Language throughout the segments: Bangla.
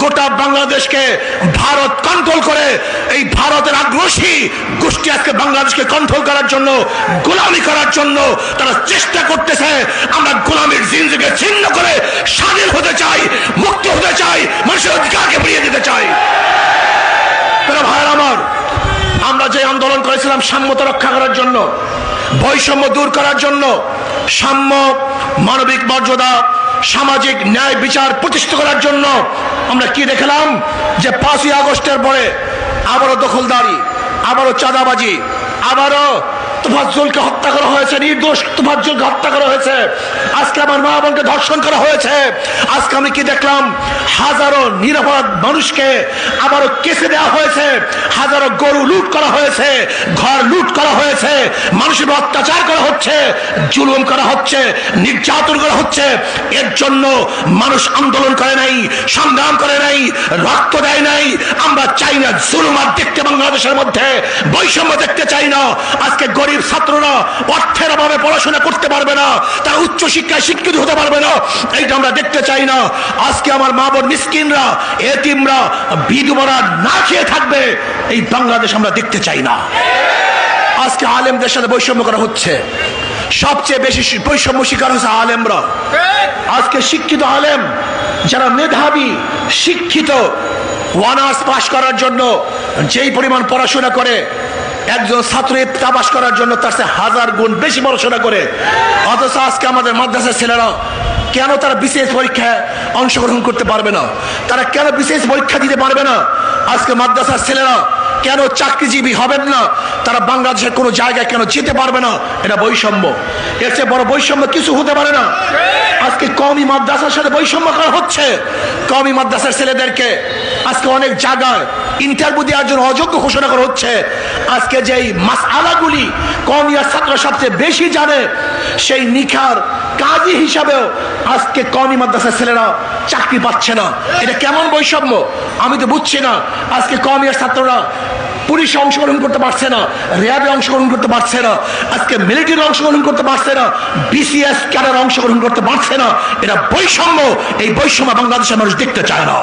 গোটা বাংলাদেশকে ভারত কন্ট্রোল করে। এই ভারতের আগ্রাসী গোষ্ঠী আজকে বাংলাদেশকে কন্ট্রোল করার জন্য, গোলামি করার জন্য তারা চেষ্টা করতেছে। আমরা গোলামির জিনজিকে ছিন্ন করে স্বাধীন হতে চাই, মুক্ত হতে চাই, মানুষের অধিকারকে ফিরিয়ে দিতে চাই। ভাইয়ের আমার, আমরা যে আন্দোলন করেছিলাম সাম্যতা রক্ষা করার জন্য, বৈষম্য দূর করার জন্য, সাম্য, মানবিক মর্যাদা, সামাজিক ন্যায় বিচার প্রতিষ্ঠা করার জন্য, আমরা কি দেখলাম যে 5ই আগস্টের পরে আবারও দখলদারি, আবারও চাঁদাবাজি, আবারও তোফাজ্জলকে হত্যা করা হয়েছে, নির্দোষ তোফাজ্জলকে হত্যা করা হয়েছে। আজকে আমার মা বোনকে ধর্ষণ করা হয়েছে। আজকে আমি কি দেখলাম, হাজারো নিরাপরাধ মানুষকে আবারও কেসে দেওয়া হয়েছে, হাজারো গরু লুট করা হয়েছে, ঘর লুট করা হয়েছে, মানুষের অত্যাচার করা হচ্ছে, জুলুম করা হচ্ছে, নির্যাতন করা হচ্ছে। এর জন্য মানুষ আন্দোলন করে নাই, সংগ্রাম করে নাই, রক্ত দেয় নাই। আমরা চাই না জুলুম আর দেখতে, বাংলাদেশের মধ্যে বৈষম্য দেখতে চাই না। আজকে গরিব ছাত্ররা অর্থের অভাবে পড়াশোনা করতে পারবে না, তারা উচ্চ শিক্ষায় শিক্ষিত হতে পারবে না, এইটা আমরা দেখতে চাই না। আজকে আমার মা বোন মিসকিনরা, এতিমরা, বিধবারা না খেয়ে থাকবে, এই বাংলাদেশ আমরা দেখতে চাই না। আজকে আলেমদের সাথে বৈষম্য করা হচ্ছে। সবচেয়ে বেশি বৈষম্য শিকার হচ্ছে আলেমরা। আজকে শিক্ষিত আলেম যারা মেধাবী, শিক্ষিত, অনার্স পাস করার জন্য যেই পরিমাণ পড়াশোনা করে, একজন ছাত্র তা পাস করার জন্য তার চেয়ে 1000 গুণ বেশি পড়াশোনা করে। অথচ আজকে আমাদের মাদ্রাসার ছেলেরা কেন তারা বিশেষ পরীক্ষায় অংশগ্রহণ করতে পারবে না? তারা কেন বিশেষ পরীক্ষা দিতে পারবে না? আজকে মাদ্রাসার ছেলেরা কেন চাকরিজীবী হবেন না? তারা বাংলাদেশের কোনো জায়গায় কেন যেতে পারবে না? এটা বৈষম্য। এর চেয়ে বড় বৈষম্য কিছু হতে পারে না। আজকে কওমি মাদ্রাসার সাথে বৈষম্য করা হচ্ছে। কওমি মাদ্রাসার ছেলেদেরকে আজকে অনেক জায়গায় ইন্টারভিউ দেওয়ার জন্য অযোগ্য ঘোষণা করা হচ্ছে। আজকে যেই মাসআলাগুলি কওমিয়ার ছাত্ররা সবচেয়ে বেশি জানে, সেই নিখার কাজী হিসাবেও আজকে কওমি মাদ্রাসার ছেলেরা চাকরি পাচ্ছে না। এটা কেমন বৈষম্য আমি তো বুঝছি না। আজকে কওমিয়ার ছাত্ররা পুলিশে অংশগ্রহণ করতে পারছে না, র্যাবে অংশগ্রহণ করতে পারছে না, আজকে মিলিটারি অংশগ্রহণ করতে পারছে না, বিসিএস ক্যাডার অংশগ্রহণ করতে পারছে না। এটা বৈষম্য। এই বৈষম্য বাংলাদেশের মানুষ দেখতে চায় না।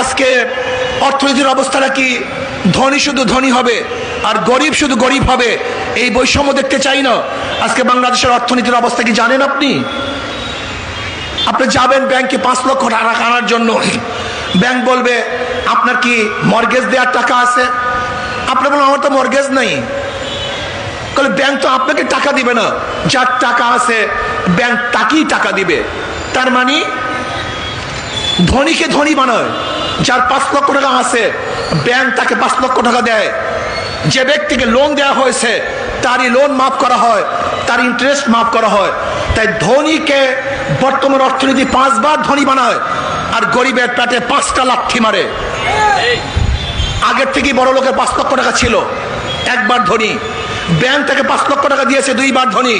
আজকে অর্থনীতির অবস্থাটা কি? ধনী শুধু ধনী হবে আর গরিব শুধু গরিব হবে, এই বৈষম্য দেখতে চাই না। আজকে বাংলাদেশের অর্থনীতির অবস্থা কি জানেন আপনি? আপনি যাবেন ব্যাংকে 5 লক্ষ টাকা আনার জন্য, ব্যাংক বলবে আপনার কি মর্গেজ দেওয়ার টাকা আছে? আপনি বলবেন আমার তো মর্গেজ নেই। তাহলে ব্যাংক তো আপনাকে টাকা দিবে না, যার টাকা আছে ব্যাংক তাকেই টাকা দিবে। তার মানে ধনীকে ধনী বানায়। যার 5 লক্ষ টাকা আছে ব্যাংক তাকে 5 লক্ষ টাকা দেয়। যে ব্যক্তিকে লোন দেওয়া হয়েছে তারই লোন মাফ করা হয়, তার ইন্টারেস্ট মাফ করা হয়। তাই ধনীকে বর্তমান অর্থনীতি 5 বার ধনী বানায় আর গরিবের পেটে 5টা লাথি মারে। আগের থেকেই বড় লোকের 5 লক্ষ টাকা ছিল, একবার ধনী। ব্যাংক তাকে 5 লক্ষ টাকা দিয়েছে, 2 বার ধনী।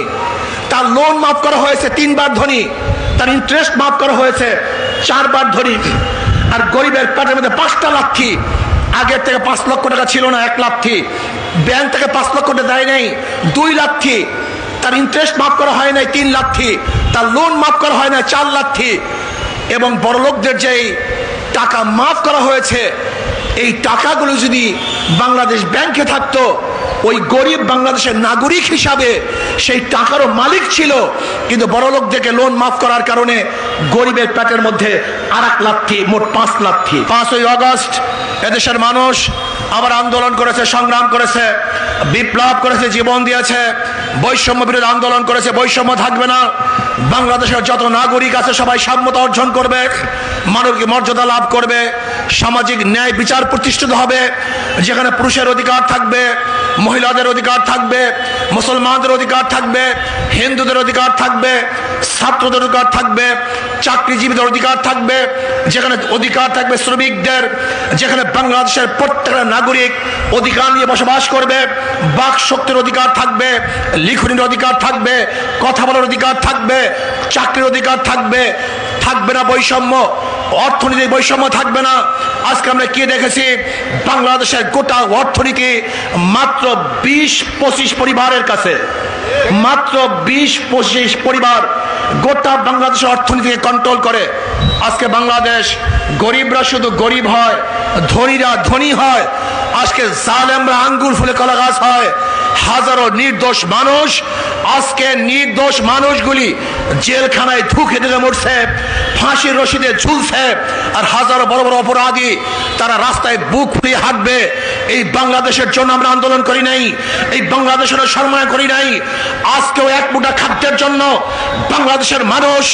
তার লোন মাফ করা হয়েছে 3 বার ধনী, তার ইন্টারেস্ট মাফ করা হয়েছে 4 বার ধনী। আর গরিবের পেটের মধ্যে 5টা লাথি। আগের থেকে 5 লক্ষ টাকা ছিল না, 1 লাথি। ব্যাংক থেকে 5 লক্ষ টাকা দেয় নাই, 2 লাথি। তার ইন্টারেস্ট মাফ করা হয় নাই, 3 লাথি। তার লোন মাফ করা হয় না, 4 লাথি। এবং বড় লোকদের যেই টাকা মাফ করা হয়েছে, এই টাকাগুলো যদি বাংলাদেশ ব্যাংকে থাকতো, ওই গরিব বাংলাদেশের নাগরিক হিসাবে সেই টাকারও মালিক ছিল। কিন্তু বড় লোকদেরকে লোন মাফ করার কারণে গরিবের পেটের মধ্যে আর 1 লাথি, মোট 5 লাথি। 5ই আগস্ট এদেশের মানুষ আবার আন্দোলন করেছে, সংগ্রাম করেছে, বিপ্লব করেছে, জীবন দিয়েছে, বৈষম্য বিরোধী আন্দোলন করেছে। বৈষম্য থাকবে না। বাংলাদেশের যত নাগরিক আছে সবাই সাম্যতা অর্জন করবে, মানবিক মর্যাদা লাভ করবে, সামাজিক ন্যায় বিচার প্রতিষ্ঠিত হবে, যেখানে পুরুষের অধিকার থাকবে, মহিলাদের অধিকার থাকবে, মুসলমানদের অধিকার থাকবে, হিন্দুদের অধিকার থাকবে, ছাত্রদের অধিকার থাকবে, চাকরিজীবীদের অধিকার থাকবে, যেখানে অধিকার থাকবে শ্রমিকদের, যেখানে বাংলাদেশের প্রত্যেকটা নাগরিক অধিকার নিয়ে বসবাস করবে, বাক শক্তির অধিকার থাকবে, লিখনের অধিকার থাকবে, কথা বলার অধিকার থাকবে, চাকরির অধিকার থাকবে, থাকবে না বৈষম্য, অর্থনৈতিক বৈষম্য থাকবে না। আজকে আমরা কি দেখেছি, বাংলাদেশের গোটা অর্থনীতি মাত্র 20-25 পরিবারের কাছে, মাত্র 20-25 পরিবার গোটা বাংলাদেশের অর্থনীতিকে কন্ট্রোল করে। আজকে বাংলাদেশ গরিবরা শুধু গরিব হয়, ধনীরা ধনী হয়। আজকে জালেমরা আঙ্গুল ফুলে কলা গাছ হয়। হাজারো নির্দোষ মানুষ, আজকে নির্দোষ মানুষগুলি জেলখানায় ধুকে ধুকে মরছে, ফাঁসির রশিদে ঝুলছে, আর হাজারো বড় বড় অপরাধী তারা রাস্তায় বুক ফুলিয়ে হাঁটবে। এই বাংলাদেশের জন্য আমরা আন্দোলন করি নাই, এই বাংলাদেশের সম্মান করি নাই। আজকেও এক মুঠা খাদ্যের জন্য বাংলাদেশের মানুষ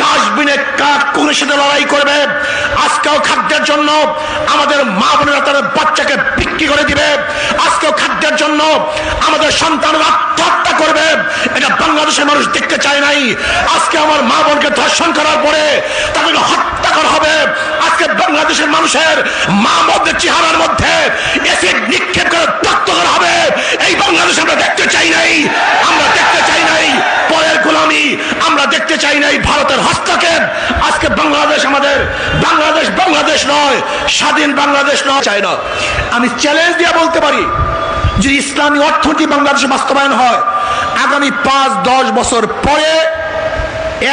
ডাস্টবিনে কাঠ কুকুরের সাথে লড়াই করবে। আজকেও খাদ্যের জন্য আমাদের মা বোনেরা তাদের বাচ্চাকে বিক্রি করে দিবে। আজকেও খাদ্যের জন্য আমাদের সন্তানরা আত্মহত্যা করবে। এটা বাংলাদেশের মানুষ দেখতে চায় নাই। আজকে আমার মা বোনকে ধর্ষণ করার পরে তাদেরকে হত্যা করা হবে। আজকে বাংলাদেশের মানুষের মা বোনদের চেহারার মধ্যে এসিড নিক্ষেপ করে রক্ত করা হবে। এই বাংলাদেশ আমরা দেখতে চাই নাই, আমরা দেখতে চাই নাই পরের গোলামি, আমরা দেখতে চাই নাই ভারতের হস্তক্ষেপ। আজকে বাংলাদেশ আমাদের, বাংলাদেশ বাংলাদেশ নয়, স্বাধীন বাংলাদেশ নয়, চাই না। আমি চ্যালেঞ্জ দিয়ে বলতে পারি, যদি ইসলামী অর্থনীতি বাংলাদেশে বাস্তবায়ন হয়, আগামী 5-10 বছর পরে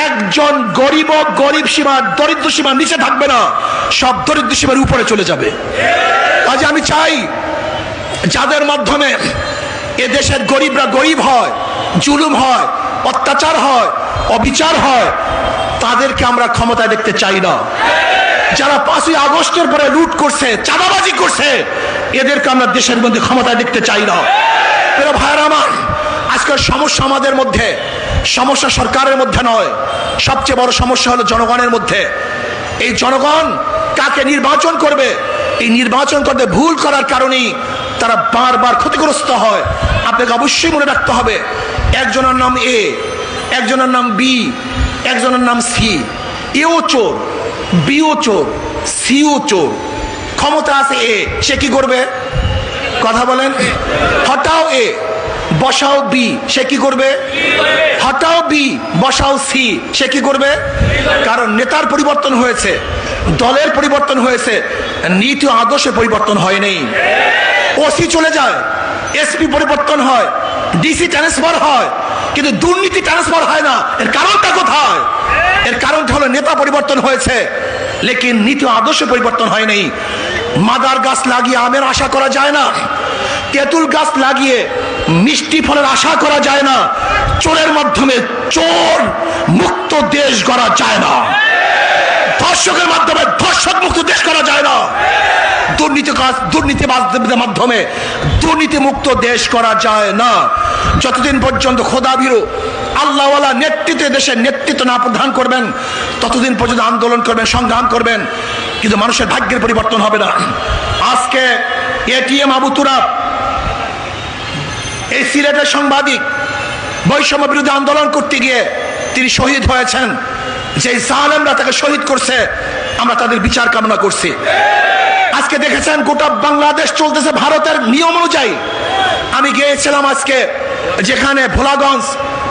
একজন গরিব সীমা, দরিদ্র সীমার নিচে থাকবে না, সব দরিদ্র সীমার উপরে চলে যাবে। আজ আমি চাই যাদের মাধ্যমে এ দেশের গরিবরা গরিব হয়, জুলুম হয়, অত্যাচার হয়, অবিচার হয়, তাদেরকে আমরা ক্ষমতায় দেখতে চাই না। যারা 5ই আগস্টের পরে লুট করছে, চাঁদাবাজি করছে, এদেরকে আমরা দেশের মধ্যে ক্ষমতায় দেখতে চাই না। ভাইরা আমার, আজকের সমস্যা আমাদের মধ্যে, সমস্যা সরকারের মধ্যে নয়, সবচেয়ে বড় সমস্যা হলো জনগণের মধ্যে। এই জনগণ কাকে নির্বাচন করবে, এই নির্বাচন করতে ভুল করার কারণেই তারা বারবার ক্ষতিগ্রস্ত হয়। আপনাকে অবশ্যই মনে রাখতে হবে, একজনের নাম এ, একজনের নাম বি, একজনের নাম সি। এও চোর, বিও চোর, সিও চোর। ক্ষমতা আছে এ, সে কি করবে? কথা বলেন। হটাও এ, বসাও বি, সে কি করবে? হটাও বি, বসাও সি, সে কি করবে? কারণ নেতার পরিবর্তন হয়েছে, দলের পরিবর্তন হয়েছে, নীতি আদর্শের পরিবর্তন হয়নি। ওসি চলে যায়, এসপি পরিবর্তন হয়, ডিসি ট্রান্সফার হয়, কিন্তু দুর্নীতি ট্রান্সফার হয় না। এর কারণটা কোথায়? এর কারণটা হলো নেতা পরিবর্তন হয়েছে, লেকিন নীতি আদর্শ পরিবর্তন হয়নি। মাদার গাছ লাগিয়ে আমের আশা করা যায় না, তেঁতুল গাছ লাগিয়ে মিষ্টি ফলের আশা করা যায় না, চোরের মাধ্যমে চোর মুক্ত দেশ গড়া যায় না, ধর্ষকের মাধ্যমে ধর্ষক মুক্ত দেশ করা যায় না, দুর্নীতিবাজদের মাধ্যমে দুর্নীতি মুক্ত দেশ করা যায় না। যতদিন পর্যন্ত খোদাভীরু আল্লাহওয়ালা নেতৃত্বে দেশের নেতৃত্ব না প্রদান করবেন, ততদিন পর্যন্ত আন্দোলন করবেন, সংগ্রাম করবেন, কিন্তু মানুষের ভাগ্যের পরিবর্তন হবে না। আজকে এটিএম আবু তুরাব, এই সিলেটের সাংবাদিক, বৈষম্য বিরোধী আন্দোলন করতে গিয়ে তিনি শহীদ হয়েছেন। যে জালেমরা তাকে শহীদ করছে, আমরা তাদের বিচার কামনা করছি। আজকে দেখেছেন গোটা বাংলাদেশ চলতেছে ভারতের নিয়ম অনুযায়ী। আমি গিয়েছিলাম আজকে যেখানে ভোলাগঞ্জ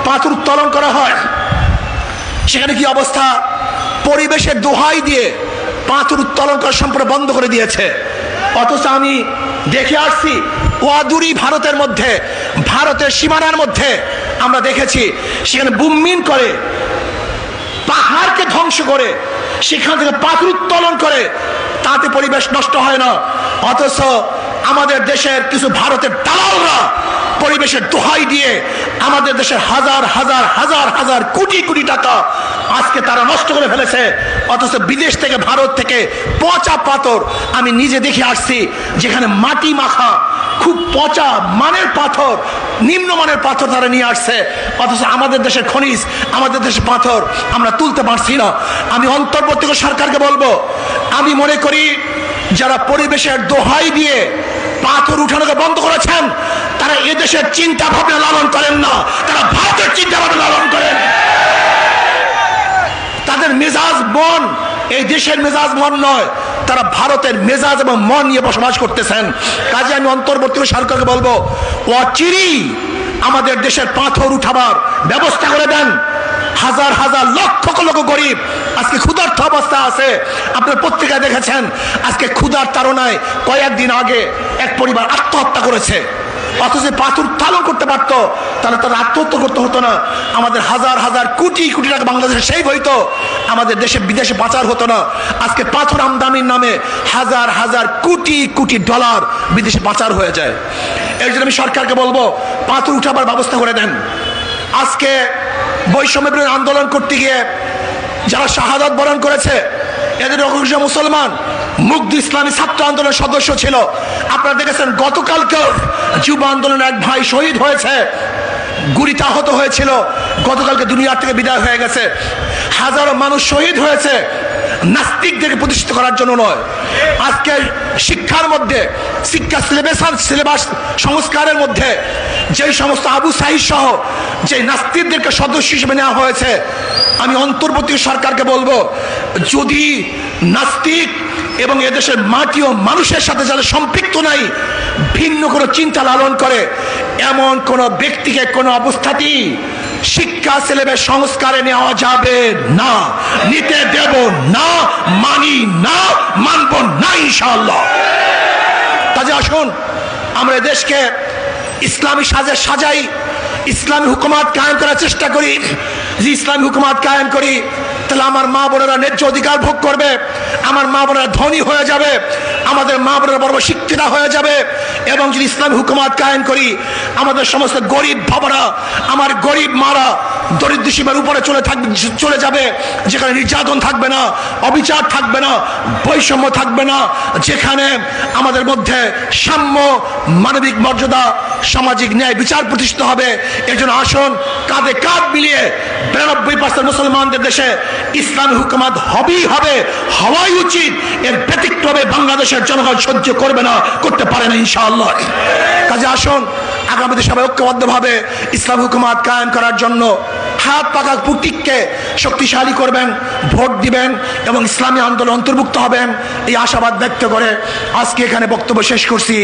পাথর উত্তোলন করা হয়, সেখানে কি অবস্থা? পরিবেশের দোহাই দিয়ে পাথর উত্তোলন করা সম্পূর্ণ বন্ধ করে দিয়েছে। অথচ আমি দেখে আসছি ওয়াদুরি ভারতের মধ্যে, ভারতের সীমানার মধ্যে আমরা দেখেছি সেখানে বুমমিন করে, পাহাড়কে ধ্বংস করে, সেখান থেকে পাথর উত্তোলন করে, তাতে পরিবেশ নষ্ট হয় না। অথচ আমাদের দেশের কিছু ভারতের দালালরা পরিবেশের দোহাই দিয়ে আমাদের দেশের হাজার হাজার হাজার হাজার কোটি কোটি টাকা আজকে তারা নষ্ট করে ফেলেছে। অথচ বিদেশ থেকে, ভারত থেকে পচা পাথর আমি নিজে দেখে আসছি, যেখানে মাটি মাখা খুব পচা মানের পাথর, নিম্নমানের পাথর তারা নিয়ে আসছে। অথচ আমাদের দেশের খনিজ, আমাদের দেশের পাথর আমরা তুলতে পারছি না। আমি অন্তর্বর্তী সরকারকে বলবো, আমি মনে করি যারা পরিবেশের দোহাই দিয়ে পাথর উঠানোকে বন্ধ করেছেন, তারা এদেশের চিন্তা ভাবনা লালন করেন না, তারা ভারতের চিন্তা ভাবনা লালন করেন। তাদের মেজাজ মন এই দেশের মেজাজ মন নয়, তারা ভারতের মেজাজ এবং মন নিয়ে বসবাস করতেছেন। কাজে আমি অন্তর্বর্তী সরকারকে বলবো, অচিরেই আমাদের দেশের পাথর উঠাবার ব্যবস্থা করে দেন। হাজার হাজার লক্ষ লক্ষ গরিব আজকে ক্ষুধার্ত অবস্থা আছে। আপনার পত্রিকায় দেখেছেন আজকে ক্ষুধার তাড়নায় কয়েকদিন আগে এক পরিবার আত্মহত্যা করেছে। অথচ পাথর উত্তোলন করতে পারতো, তাহলে তারা আত্মহত্যা করতে হতো না। আমাদের হাজার হাজার কোটি কোটি টাকা বাংলাদেশে সেভ হইতো, আমাদের দেশে বিদেশে পাচার হতো না। আজকে পাথর আমদানির নামে হাজার হাজার কোটি কোটি ডলার বিদেশে পাচার হয়ে যায়। এর জন্য আমি সরকারকে বলবো পাথর উঠাবার ব্যবস্থা করে দেন। আজকে বৈষম্য বিরোধী আন্দোলন করতে গিয়ে যারা শাহাদাত বরণ করেছে এদের অংশ মুসলমান, মুগ্ধ ইসলামী ছাত্র আন্দোলনের সদস্য ছিল। আপনারা দেখেছেন গতকালকে যুব আন্দোলনের এক ভাই শহীদ হয়েছে, গুলিতে আহত হয়েছিল, গতকালকে দুনিয়ার থেকে বিদায় হয়ে গেছে। হাজারো মানুষ শহীদ হয়েছে নাস্তিকদেরকে প্রতিষ্ঠিত করার জন্য নয়। আজকে শিক্ষার মধ্যে, শিক্ষা সিলেবাস সংস্কারের মধ্যে যে সমস্ত আবু সাঈদ সহ যে নাস্তিকদেরকে সদস্য হিসেবে নেওয়া হয়েছে, আমি অন্তর্বর্তী সরকারকে বলবো যদি নাস্তিক এবং এদেশের মাটি ও মানুষের সাথে যারা সম্পৃক্ত নাই, ভিন্ন কোনো চিন্তা লালন করে এমন কোন ব্যক্তিকে কোনো অবস্থাতেই শিক্ষা সিলেবাস সংস্কারে নেওয়া যাবে না, নিতে দেব না, মানি না, মানব না ইনশাআল্লাহ। কাজে আসুন আমরা দেশকে ইসলামী সাজে সাজাই, ইসলামী হুকুমাত কায়েম করার চেষ্টা করি। যে ইসলামী হুকুমাত কায়েম করি তাহলে আমার মা বোনেরা ন্যায্য অধিকার ভোগ করবে, আমার মা বোনেরা ধনী হয়ে যাবে, আমাদের মা বোনেরা বড় শিক্ষিতা হয়ে যাবে। এবং যদি ইসলামী হুকুমাত কায়েম করি আমাদের সমস্ত গরিব বাবারা, আমার গরিব মারা দরিদ্র সীমার উপরে চলে যাবে, যেখানে নির্যাতন থাকবে না, অবিচার থাকবে না, বৈষম্য থাকবে না, যেখানে আমাদের মধ্যে সাম্য, মানবিক মর্যাদা, সামাজিক ন্যায় বিচার প্রতিষ্ঠিত হবে। এর জন্য আসুন কাঁধে কাঁধ মিলিয়ে 92% মুসলমানদের দেশে ইসলামী হুকুমাত হবেই হবে, হওয়াই উচিত। এর ব্যতিক্রমে বাংলাদেশের জনগণ সহ্য করবে না, করতে পারে না ইনশাআল্লাহ। কাজে আসুন আগামীতে সবাই ঐক্যবদ্ধভাবে ইসলাম হুকুমাত কায়েম করার জন্য হাত পাকা প্রতীককে শক্তিশালী করবেন, ভোট দিবেন এবং ইসলামী আন্দোলন অন্তর্ভুক্ত হবেন, এই আশাবাদ ব্যক্ত করে আজকে এখানে বক্তব্য শেষ করছি।